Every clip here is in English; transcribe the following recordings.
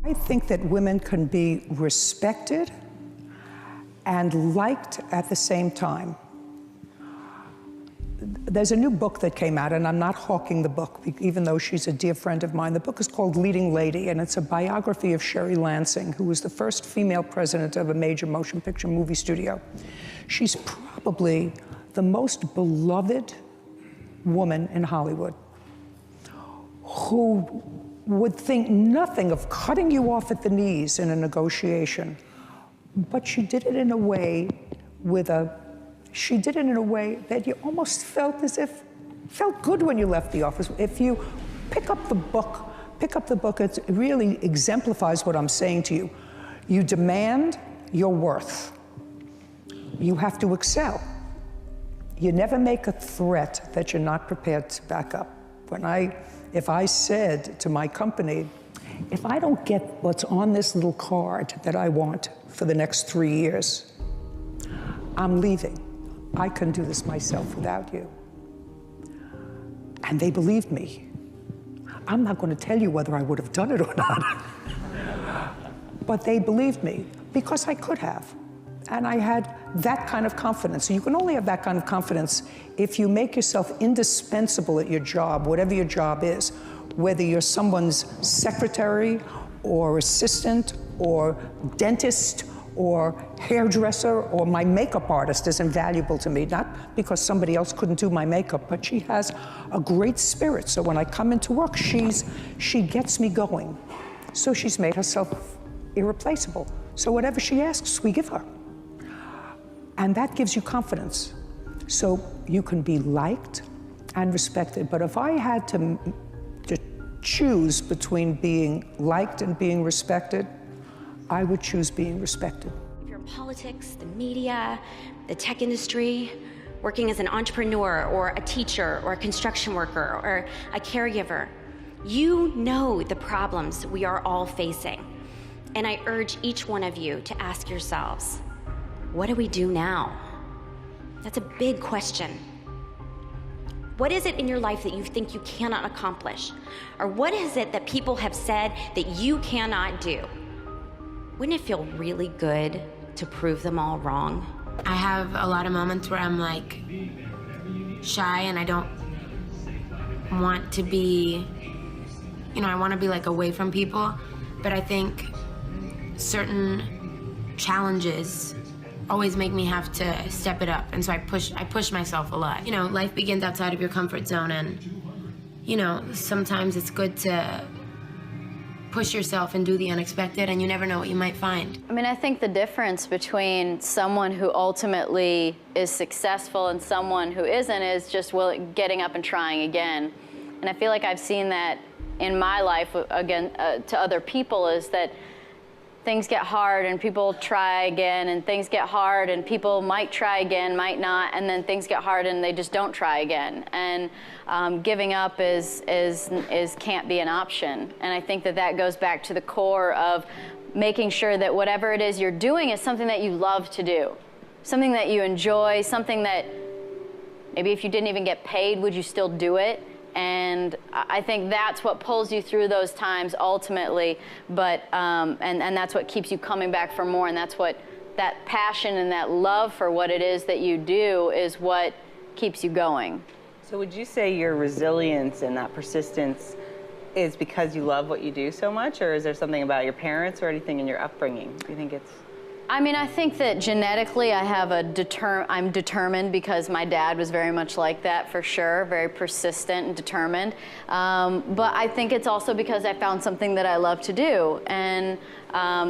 I think that women can be respected and liked at the same time. There's a new book that came out, and I'm not hawking the book, even though she's a dear friend of mine. The book is called Leading Lady, and it's a biography of Sherry Lansing, who was the first female president of a major motion picture movie studio. She's probably the most beloved woman in Hollywood, who would think nothing of cutting you off at the knees in a negotiation. But she did it in a way that you almost felt felt good when you left the office. If you pick up the book, it really exemplifies what I'm saying to you. You demand your worth. You have to excel. You never make a threat that you're not prepared to back up. If I said to my company, if I don't get what's on this little card that I want for the next 3 years, I'm leaving. I can do this myself without you. And they believed me. I'm not going to tell you whether I would have done it or not. But they believed me because I could have. And I had that kind of confidence. So you can only have that kind of confidence if you make yourself indispensable at your job, whatever your job is, whether you're someone's secretary or assistant or dentist or hairdresser, or my makeup artist is invaluable to me, not because somebody else couldn't do my makeup, but she has a great spirit. So when I come into work, she gets me going. So she's made herself irreplaceable. So whatever she asks, we give her. And that gives you confidence. So you can be liked and respected. But if I had to choose between being liked and being respected, I would choose being respected. If you're in politics, the media, the tech industry, working as an entrepreneur or a teacher or a construction worker or a caregiver, you know the problems we are all facing. And I urge each one of you to ask yourselves, what do we do now? That's a big question. What is it in your life that you think you cannot accomplish? Or what is it that people have said that you cannot do? Wouldn't it feel really good to prove them all wrong? I have a lot of moments where I'm like shy and I don't want to be, I want to be like away from people, but I think certain challenges always make me have to step it up, and so I push myself a lot. Life begins outside of your comfort zone, and sometimes it's good to push yourself and do the unexpected, and you never know what you might find. I think the difference between someone who ultimately is successful and someone who isn't is just getting up and trying again. And I feel like I've seen that in my life again to other people, is that things get hard and people try again, and things get hard and people might try again, might not, and then things get hard and they just don't try again. And giving up can't be an option. And I think that goes back to the core of making sure that whatever it is you're doing is something that you love to do, something that you enjoy, something that maybe if you didn't even get paid, would you still do it? And I think that's what pulls you through those times ultimately, but and that's what keeps you coming back for more, and that's what that passion and that love for what it is that you do is what keeps you going. So would you say your resilience and that persistence is because you love what you do so much, or is there something about your parents or anything in your upbringing? Do you think it's... I think that genetically I have I'm determined, because my dad was very much like that, for sure, very persistent and determined. But I think it's also because I found something that I love to do. And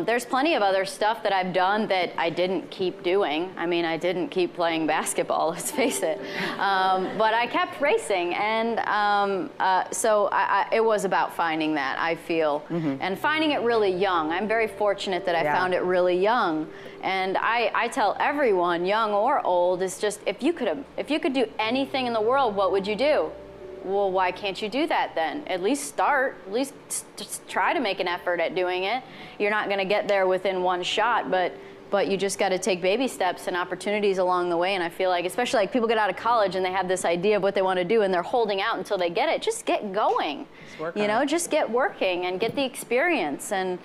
there's plenty of other stuff that I've done that I didn't keep doing. I didn't keep playing basketball, let's face it. But I kept racing, and so it was about finding that, I feel. Mm-hmm. And finding it really young. I'm very fortunate that I found it really young. And I tell everyone, young or old, is just, if you could do anything in the world, what would you do? Well, why can't you do that then? At least start, at least just try to make an effort at doing it. You're not gonna get there within one shot, but but you just got to take baby steps and opportunities along the way. And I feel like, especially like people get out of college and they have this idea of what they want to do and they're holding out until they get it. Just get going, you know, just get working and get the experience and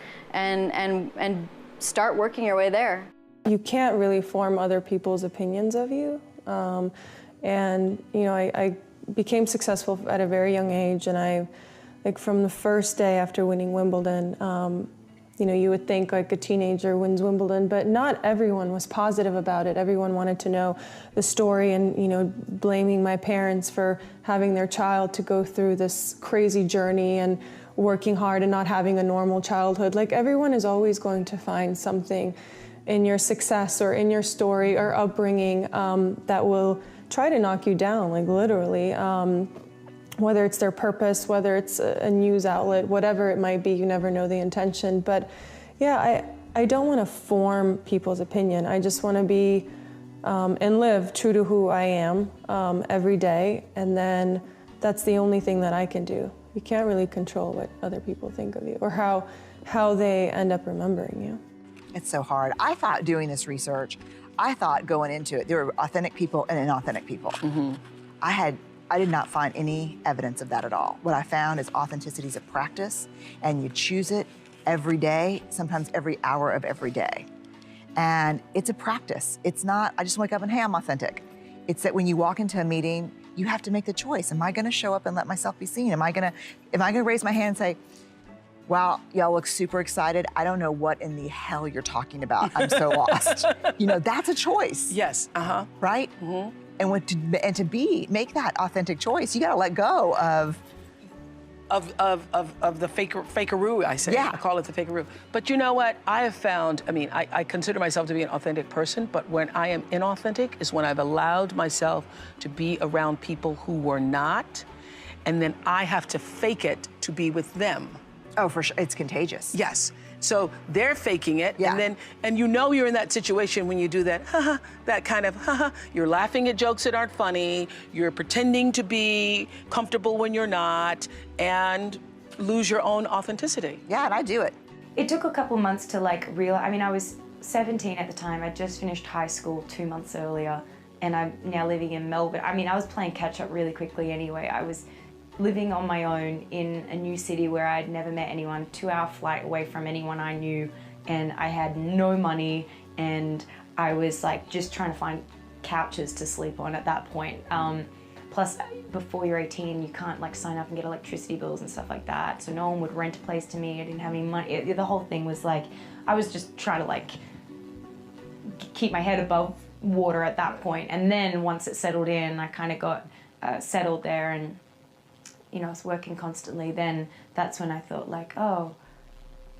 start working your way there. You can't really form other people's opinions of you. And, you know, I became successful at a very young age, and like from the first day after winning Wimbledon, you know, you would think like a teenager wins Wimbledon, but not everyone was positive about it. Everyone wanted to know the story and, you know, blaming my parents for having their child to go through this crazy journey and working hard and not having a normal childhood. Like, everyone is always going to find something in your success or in your story or upbringing that will try to knock you down, like literally. Whether it's their purpose, whether it's a news outlet, whatever it might be, you never know the intention. But yeah, I don't want to form people's opinion. I just want to be and live true to who I am every day. And then that's the only thing that I can do. You can't really control what other people think of you or how they end up remembering you. It's so hard. I thought doing this research, I thought going into it, there were authentic people and inauthentic people. Mm-hmm. I did not find any evidence of that at all. What I found is authenticity is a practice, and you choose it every day, sometimes every hour of every day. And it's a practice. It's not, I just wake up and, hey, I'm authentic. It's that when you walk into a meeting, you have to make the choice. Am I gonna show up and let myself be seen? Am I gonna raise my hand and say, wow, y'all look super excited. I don't know what in the hell you're talking about. I'm so lost. You know, that's a choice. Yes, Right? Mm-hmm. And to make that authentic choice, you gotta let go of the fakeroo, I say. Yeah. I call it the fakeroo. But you know what? I have found, I mean, I consider myself to be an authentic person, but when I am inauthentic is when I've allowed myself to be around people who were not, and then I have to fake it to be with them. Oh, for sure, it's contagious. Yes. So they're faking it, Yeah. and you know you're in that situation when you do that, that kind of, you're laughing at jokes that aren't funny, you're pretending to be comfortable when you're not, and lose your own authenticity. Yeah, and I do it. It took a couple months to like realize, I mean, I was 17 at the time. I just finished high school 2 months earlier, and I'm now living in Melbourne. I mean, I was playing catch up really quickly anyway. I was living on my own in a new city where I'd never met anyone, 2-hour flight away from anyone I knew, and I had no money, and I was like just trying to find couches to sleep on at that point. Plus, before you're 18, you can't like sign up and get electricity bills and stuff like that, so no one would rent a place to me. I didn't have any money. The whole thing was like, I was just trying to like keep my head above water at that point. And then once it settled in, I kind of got settled there, and you know, I was working constantly. Then that's when I thought like, oh,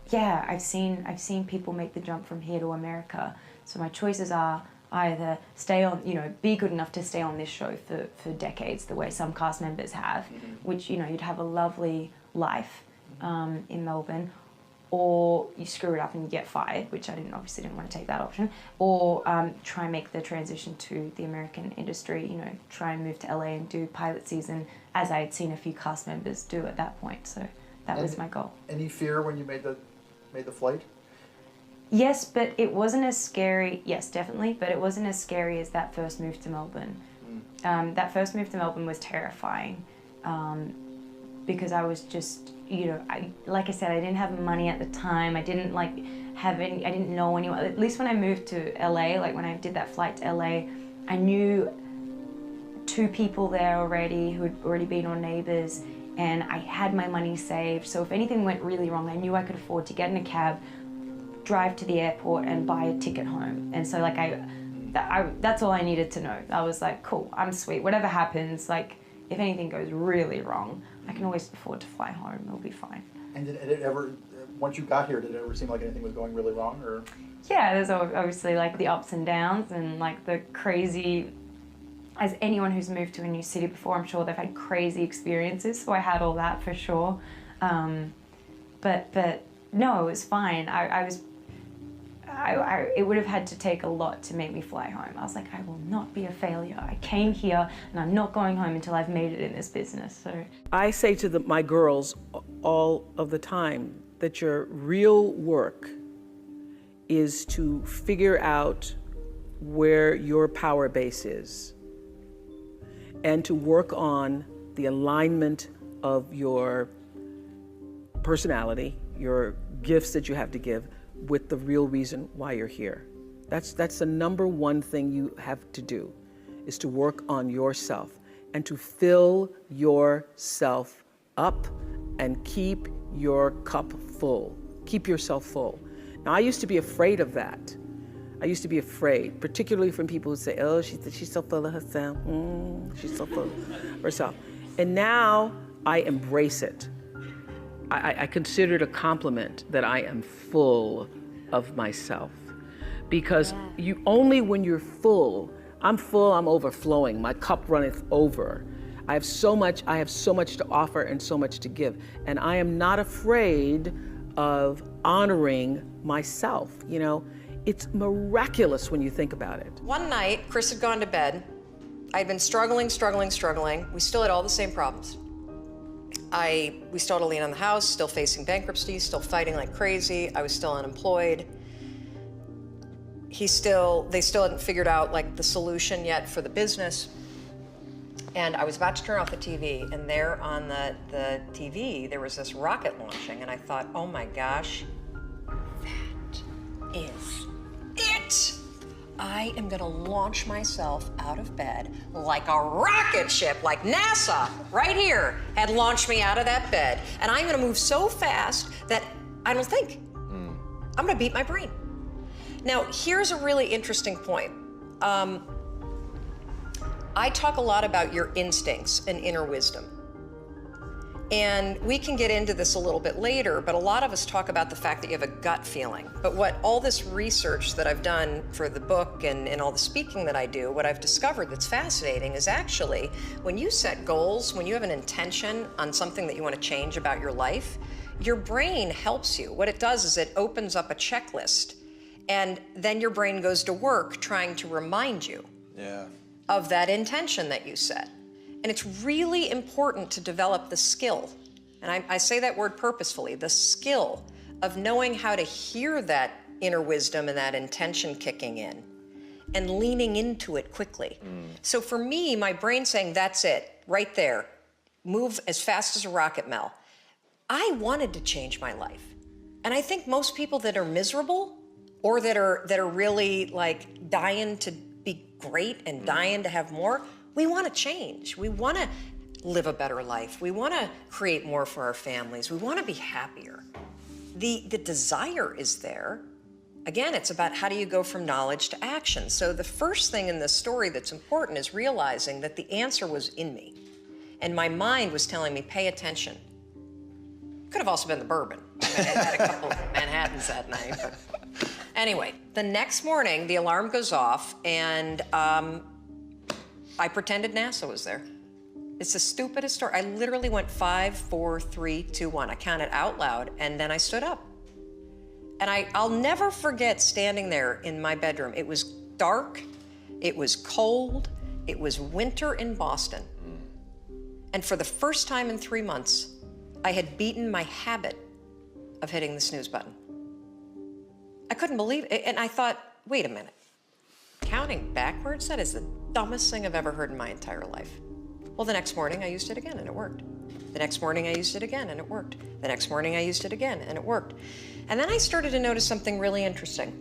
yeah, I've seen people make the jump from here to America. So my choices are either stay on, you know, be good enough to stay on this show for decades, the way some cast members have, which, you know, you'd have a lovely life in Melbourne, or you screw it up and you get fired, which I obviously didn't want to take that option, or try and make the transition to the American industry, you know, try and move to LA and do pilot season, as I had seen a few cast members do at that point. So that was my goal. Any fear when you made the flight? Yes, but it wasn't as scary. Yes, definitely, but it wasn't as scary as that first move to Melbourne. That first move to Melbourne was terrifying because I was just, you know, like I said, I didn't have money at the time. I didn't like I didn't know anyone. At least when I moved to LA, like when I did that flight to LA, I knew 2 people there already who had already been on Neighbours, and I had my money saved. So if anything went really wrong, I knew I could afford to get in a cab, drive to the airport, and buy a ticket home. And so like that's all I needed to know. I was like, cool, I'm sweet. Whatever happens, like if anything goes really wrong, I can always afford to fly home. It'll be fine. And did it ever, once you got here, did it ever seem like anything was going really wrong, or? Yeah, there's obviously like the ups and downs and like the crazy, as anyone who's moved to a new city before, I'm sure they've had crazy experiences, so I had all that for sure. But no, it was fine. It would have had to take a lot to make me fly home. I was like, I will not be a failure. I came here and I'm not going home until I've made it in this business. So I say to my girls all of the time that your real work is to figure out where your power base is and to work on the alignment of your personality, your gifts that you have to give, with the real reason why you're here. That's the number one thing you have to do, is to work on yourself and to fill yourself up and keep your cup full. Keep yourself full. Now, I used to be afraid of that. I used to be afraid, particularly from people who say, oh, she's so full of herself. She's so full of herself. And now I embrace it. I consider it a compliment that I am full of myself. Because you only when you're full, I'm overflowing, my cup runneth over. I have so much to offer and so much to give. And I am not afraid of honoring myself. You know, it's miraculous when you think about it. One night, Chris had gone to bed. I'd been struggling. We still had all the same problems. We still had a lien on the house, still facing bankruptcy, still fighting like crazy. I was still unemployed. They still hadn't figured out like the solution yet for the business. And I was about to turn off the TV, and there on the TV, there was this rocket launching, and I thought, oh my gosh, that is it. I am gonna launch myself out of bed like a rocket ship, like NASA, right here, had launched me out of that bed. And I'm gonna move so fast that I don't think. I'm gonna beat my brain. Now, here's a really interesting point. I talk a lot about your instincts and inner wisdom. And we can get into this a little bit later, but a lot of us talk about the fact that you have a gut feeling. But what all this research that I've done for the book and all the speaking that I do, what I've discovered that's fascinating is actually when you set goals, when you have an intention on something that you want to change about your life, your brain helps you. What it does is it opens up a checklist, and then your brain goes to work trying to remind you of that intention that you set. And it's really important to develop the skill, and I say that word purposefully, the skill of knowing how to hear that inner wisdom and that intention kicking in and leaning into it quickly. So for me, my brain saying, that's it, right there, move as fast as a rocket, Mel. I wanted to change my life. And I think most people that are miserable or that are really like dying to be great and dying to have more, we want to change. We want to live a better life. We want to create more for our families. We want to be happier. The desire is there. Again, it's about how do you go from knowledge to action. So the first thing in this story that's important is realizing that the answer was in me. And my mind was telling me, pay attention. Could have also been the bourbon. I had a couple of Manhattans that night. But anyway, the next morning, the alarm goes off, and I pretended NASA was there. It's the stupidest story. I literally went 5, 4, 3, 2, 1. I counted out loud, and then I stood up. And I'll never forget standing there in my bedroom. It was dark, it was cold, it was winter in Boston. And for the first time in 3 months, I had beaten my habit of hitting the snooze button. I couldn't believe it, and I thought, wait a minute. Counting backwards? That is the dumbest thing I've ever heard in my entire life. Well, the next morning I used it again and it worked. The next morning I used it again and it worked. The next morning I used it again and it worked. And then I started to notice something really interesting.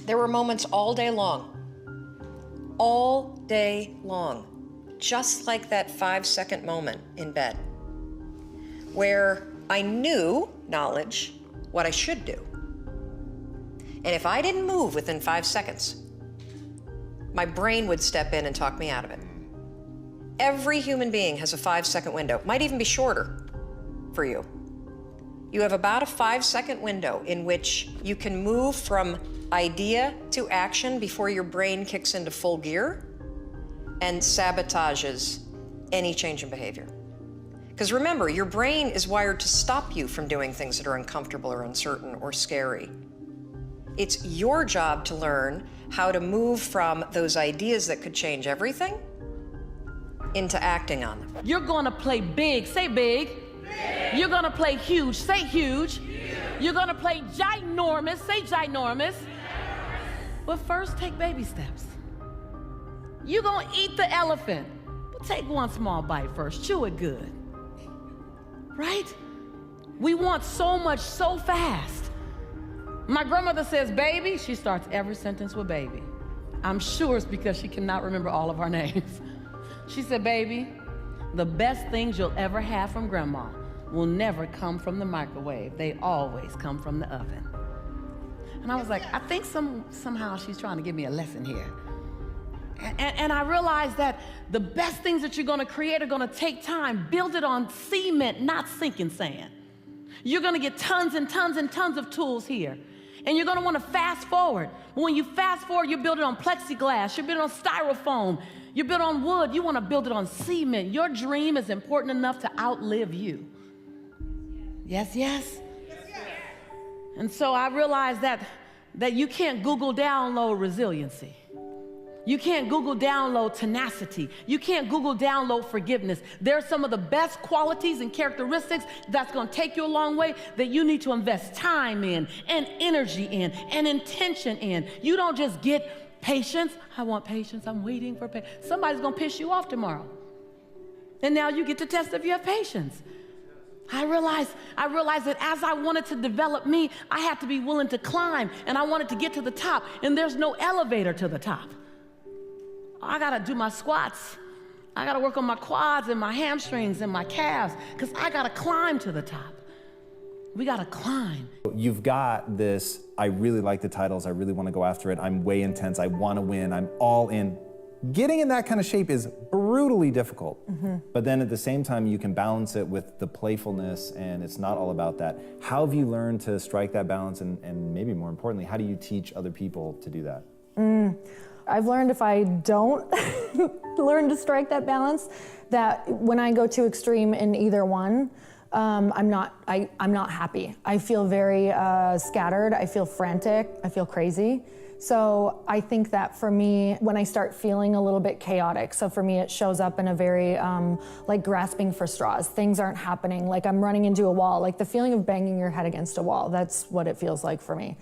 There were moments all day long, just like that 5-second moment in bed, where I knew, knowledge, what I should do. And if I didn't move within 5 seconds, my brain would step in and talk me out of it. Every human being has a 5-second window, might even be shorter for you. You have about a 5-second window in which you can move from idea to action before your brain kicks into full gear and sabotages any change in behavior. Because remember, your brain is wired to stop you from doing things that are uncomfortable or uncertain or scary. It's your job to learn how to move from those ideas that could change everything into acting on them. You're gonna play big, say big. Big. You're gonna play huge, say huge. Huge. You're gonna play ginormous, say ginormous. But first, take baby steps. You're gonna eat the elephant, but take one small bite first, chew it good. Right? We want so much so fast. My grandmother says baby, she starts every sentence with baby. I'm sure it's because she cannot remember all of our names. She said, baby, the best things you'll ever have from grandma will never come from the microwave. They always come from the oven. And I was like, I think somehow she's trying to give me a lesson here. And I realized that the best things that you're gonna create are gonna take time. Build it on cement, not sinking sand. You're gonna get tons and tons and tons of tools here. And you're gonna wanna fast forward. But when you fast forward, you build it on plexiglass, you build it on styrofoam, you build it on wood, you wanna build it on cement. Your dream is important enough to outlive you. Yes, yes? And so I realized that you can't Google download resiliency. You can't Google download tenacity. You can't Google download forgiveness. They're some of the best qualities and characteristics that's gonna take you a long way that you need to invest time in and energy in and intention in. You don't just get patience. I want patience, I'm waiting for patience. Somebody's gonna piss you off tomorrow. And now you get to test if you have patience. I realized that as I wanted to develop me, I had to be willing to climb, and I wanted to get to the top, and there's no elevator to the top. I gotta do my squats. I gotta work on my quads and my hamstrings and my calves, because I gotta climb to the top. We gotta climb. You've got this, I really like the titles, I really wanna go after it, I'm way intense, I wanna win, I'm all in. Getting in that kind of shape is brutally difficult. But then at the same time, you can balance it with the playfulness, and it's not all about that. How have you learned to strike that balance, and maybe more importantly, how do you teach other people to do that? I've learned if I don't learn to strike that balance, that when I go too extreme in either one, I'm not happy. I feel very scattered, I feel frantic, I feel crazy. So I think that for me, when I start feeling a little bit chaotic, so for me it shows up in a very like grasping for straws. Things aren't happening, like I'm running into a wall, like the feeling of banging your head against a wall. That's what it feels like for me.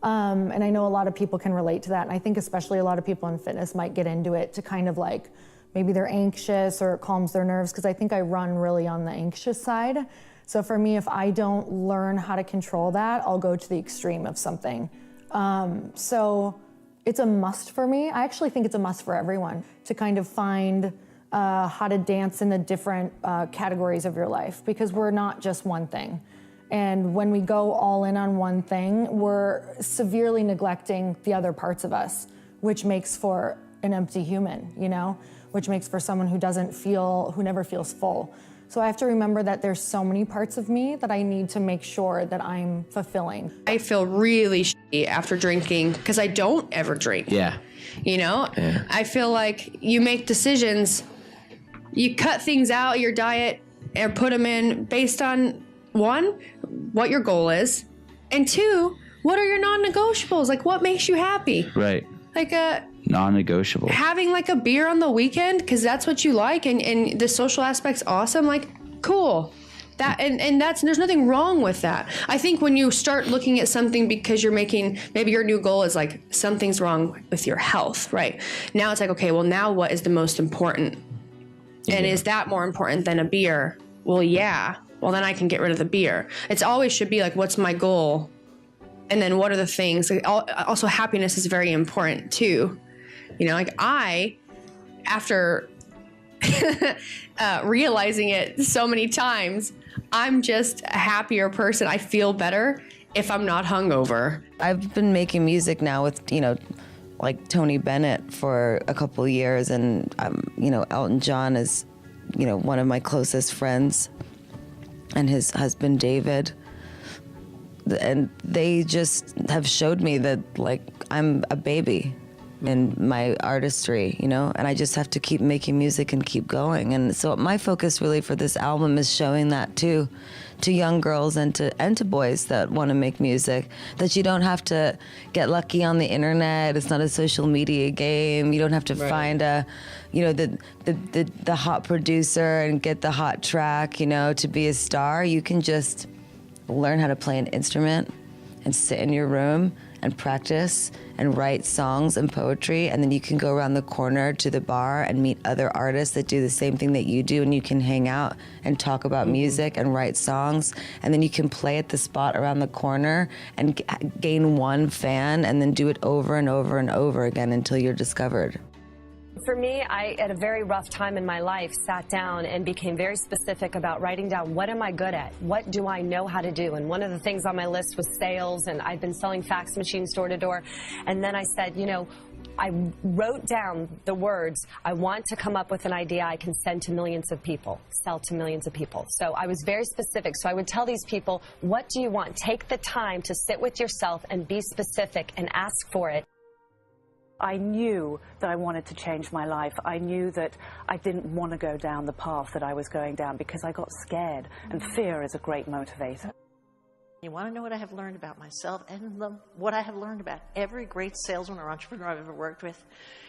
And I know a lot of people can relate to that, and I think especially a lot of people in fitness might get into it to kind of like, maybe they're anxious or it calms their nerves, because I think I run really on the anxious side. So for me, if I don't learn how to control that, I'll go to the extreme of something. So it's a must for me. I actually think it's a must for everyone to kind of find how to dance in the different categories of your life, because we're not just one thing. And when we go all in on one thing, we're severely neglecting the other parts of us, which makes for an empty human, you know, which makes for someone who never feels full. So I have to remember that there's so many parts of me that I need to make sure that I'm fulfilling. I feel really shitty after drinking because I don't ever drink. Yeah. You know? Yeah. I feel like you make decisions, you cut things out, your diet, and put them in based on, one, what your goal is, and two, what are your non-negotiables? Like, what makes you happy? Right. Like non-negotiable. Having like a beer on the weekend because that's what you like, and the social aspect's awesome. Like, cool. That and there's nothing wrong with that. I think when you start looking at something because you're making, maybe your new goal is like something's wrong with your health, right? Now it's like, okay, well now what is the most important? Yeah. And is that more important than a beer? Well, yeah. Well, then I can get rid of the beer. It's always should be like, what's my goal? And then what are the things? Like, also, happiness is very important too. You know, like after realizing it so many times, I'm just a happier person. I feel better if I'm not hungover. I've been making music now with, you know, like Tony Bennett for a couple of years, and you know, Elton John is, you know, one of my closest friends, and his husband David. And they just have showed me that, like, I'm a baby in my artistry, you know, and I just have to keep making music and keep going. And so my focus really for this album is showing that to young girls and to boys that want to make music, that you don't have to get lucky on the internet. It's not a social media game. You don't have to find the hot producer and get the hot track, you know, to be a star. You can just learn how to play an instrument and sit in your room and practice and write songs and poetry, and then you can go around the corner to the bar and meet other artists that do the same thing that you do, and you can hang out and talk about music and write songs, and then you can play at the spot around the corner and gain one fan and then do it over and over and over again until you're discovered. For me, I, at a very rough time in my life, sat down and became very specific about writing down, what am I good at? What do I know how to do? And one of the things on my list was sales, and I'd been selling fax machines door to door. And then I said, you know, I wrote down the words, I want to come up with an idea I can send to millions of people, sell to millions of people. So I was very specific. So I would tell these people, what do you want? Take the time to sit with yourself and be specific and ask for it. I knew that I wanted to change my life. I knew that I didn't want to go down the path that I was going down because I got scared, and fear is a great motivator. You want to know what I have learned about myself and what I have learned about every great salesman or entrepreneur I've ever worked with?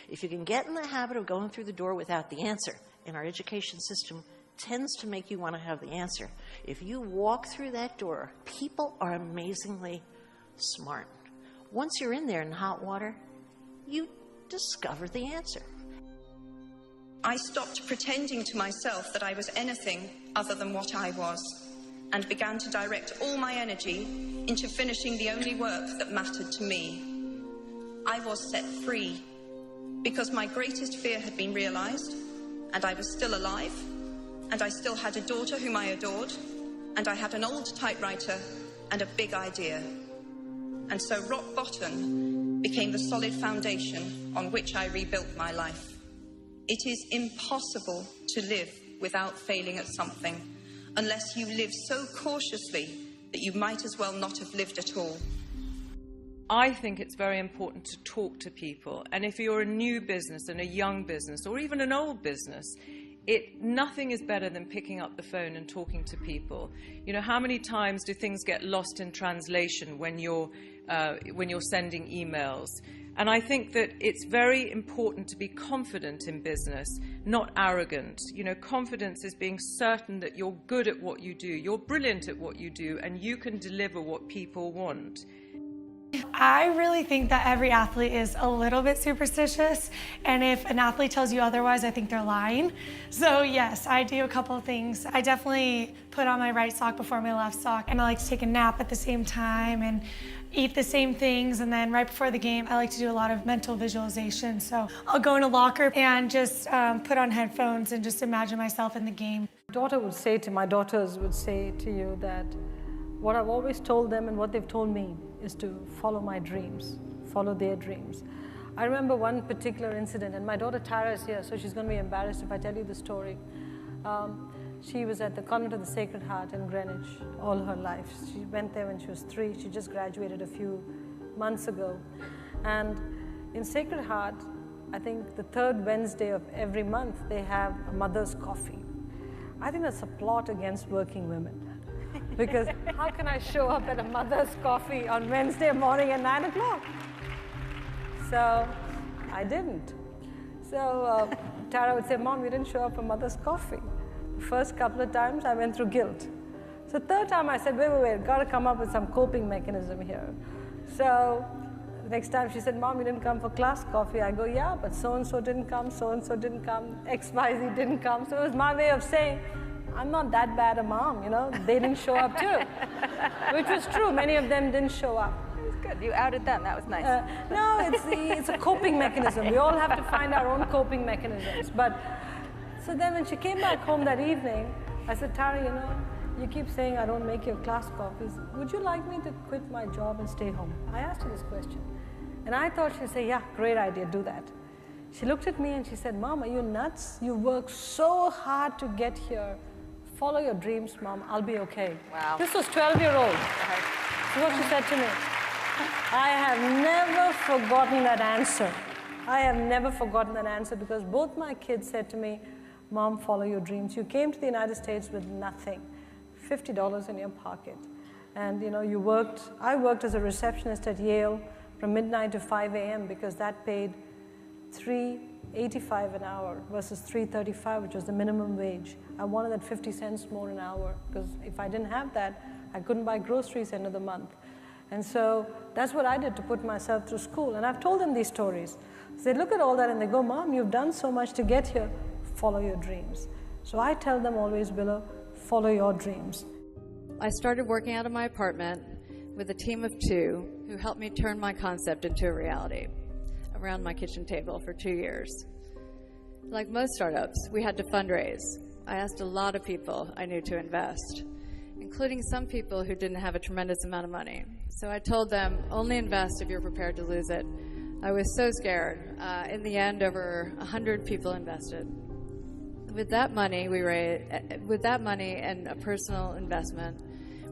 If you can get in the habit of going through the door without the answer, and our education system tends to make you want to have the answer. If you walk through that door, people are amazingly smart. Once you're in there in hot water, you discover the answer. I stopped pretending to myself that I was anything other than what I was, and began to direct all my energy into finishing the only work that mattered to me. I was set free because my greatest fear had been realized, and I was still alive, and I still had a daughter whom I adored, and I had an old typewriter and a big idea. And so rock bottom became the solid foundation on which I rebuilt my life. It is impossible to live without failing at something, unless you live so cautiously that you might as well not have lived at all. I think it's very important to talk to people, and if you're a new business and a young business or even an old business, nothing is better than picking up the phone and talking to people. You know, how many times do things get lost in translation when you're sending emails? And I think that it's very important to be confident in business, not arrogant. You know, confidence is being certain that you're good at what you do, you're brilliant at what you do, and you can deliver what people want. I really think that every athlete is a little bit superstitious, and if an athlete tells you otherwise, I think they're lying. So yes, I do a couple of things. I definitely put on my right sock before my left sock, and I like to take a nap at the same time and eat the same things, and then right before the game, I like to do a lot of mental visualization. So I'll go in a locker and just put on headphones and just imagine myself in the game. My daughters would say to you that what I've always told them and what they've told me is to follow my dreams, follow their dreams. I remember one particular incident, and my daughter Tara is here, so she's going to be embarrassed if I tell you the story. She was at the Convent of the Sacred Heart in Greenwich all her life. She went there when she was 3. She just graduated a few months ago. And in Sacred Heart, I think the third Wednesday of every month, they have a mother's coffee. I think that's a plot against working women. Because how can I show up at a mother's coffee on Wednesday morning at 9 o'clock? So I didn't. So Tara would say, Mom, you didn't show up for mother's coffee. The first couple of times I went through guilt. So third time I said, wait, got to come up with some coping mechanism here. So the next time she said, Mom, you didn't come for class coffee. I go, yeah, but so-and-so didn't come, so-and-so didn't come, XYZ didn't come. So it was my way of saying, I'm not that bad a mom, you know. They didn't show up too, which was true. Many of them didn't show up. It was good. You outed them. That was nice. No, it's a coping mechanism. We all have to find our own coping mechanisms. But so then when she came back home that evening, I said, Tara, you know, you keep saying I don't make your class coffees. Would you like me to quit my job and stay home? I asked her this question. And I thought she'd say, yeah, great idea, do that. She looked at me and she said, Mom, are you nuts? You worked so hard to get here. Follow your dreams, Mom, I'll be okay. Wow. This was 12-year-old. This is what she said to me. I have never forgotten that answer. I have never forgotten that answer because both my kids said to me, Mom, follow your dreams. You came to the United States with nothing, $50 in your pocket. And you know, I worked as a receptionist at Yale from midnight to 5 a.m. because that paid $3 $85 an hour versus $3.35, which was the minimum wage. I wanted that 50 cents more an hour, because if I didn't have that, I couldn't buy groceries end of the month. And so that's what I did to put myself through school. And I've told them these stories. So they look at all that and they go, Mom, you've done so much to get here. Follow your dreams. So I tell them always, Willow, follow your dreams. I started working out of my apartment with a team of 2 who helped me turn my concept into a reality around my kitchen table for 2 years. Like most startups, we had to fundraise. I asked a lot of people I knew to invest, including some people who didn't have a tremendous amount of money. So I told them, only invest if you're prepared to lose it. I was so scared. In the end, over 100 people invested. With that money and a personal investment,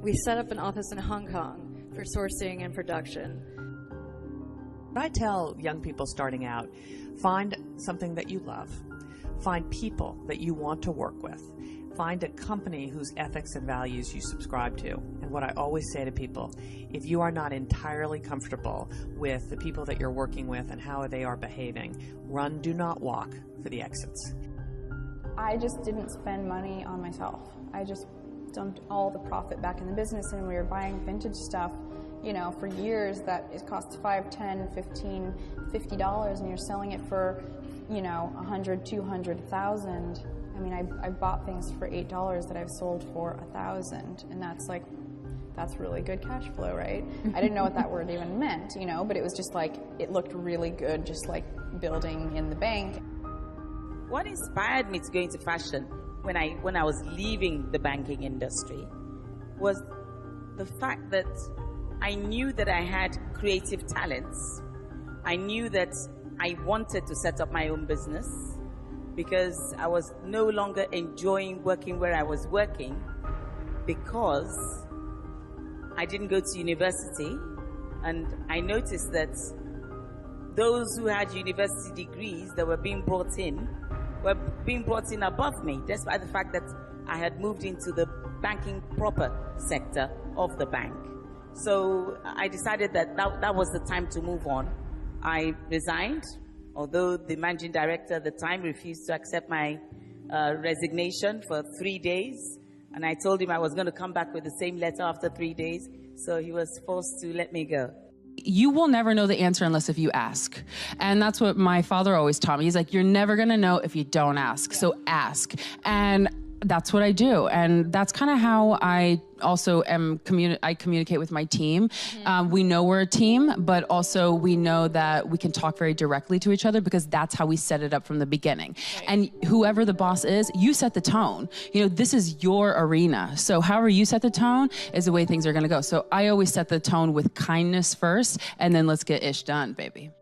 we set up an office in Hong Kong for sourcing and production. I tell young people starting out, find something that you love. Find people that you want to work with. Find a company whose ethics and values you subscribe to. And what I always say to people, if you are not entirely comfortable with the people that you're working with and how they are behaving, run, do not walk for the exits. I just didn't spend money on myself. I just dumped all the profit back in the business, and we were buying vintage stuff, you know, for years that it costs $5, $10, $15, $50, and you're selling it for, you know, $100, $200, $1,000. I mean, I bought things for $8 that I've sold for $1,000, and that's really good cash flow, right? I didn't know what that word even meant, you know, but it was just like, it looked really good, just like building in the bank. What inspired me to go into fashion when I was leaving the banking industry was the fact that I knew that I had creative talents. I knew that I wanted to set up my own business because I was no longer enjoying working where I was working because I didn't go to university, and I noticed that those who had university degrees that were being brought in were being brought in above me, despite the fact that I had moved into the banking proper sector of the bank. So I decided that that was the time to move on. I resigned, although the managing director at the time refused to accept my resignation for 3 days. And I told him I was going to come back with the same letter after 3 days. So he was forced to let me go. You will never know the answer unless if you ask. And that's what my father always taught me. He's like, you're never gonna know if you don't ask, so ask. And that's what I do. And that's kind of how I also I communicate with my team. We know we're a team, but also we know that we can talk very directly to each other because that's how we set it up from the beginning. Right. And whoever the boss is, you set the tone. You know, this is your arena. So however you set the tone is the way things are gonna go. So I always set the tone with kindness first, and then let's get ish done, baby.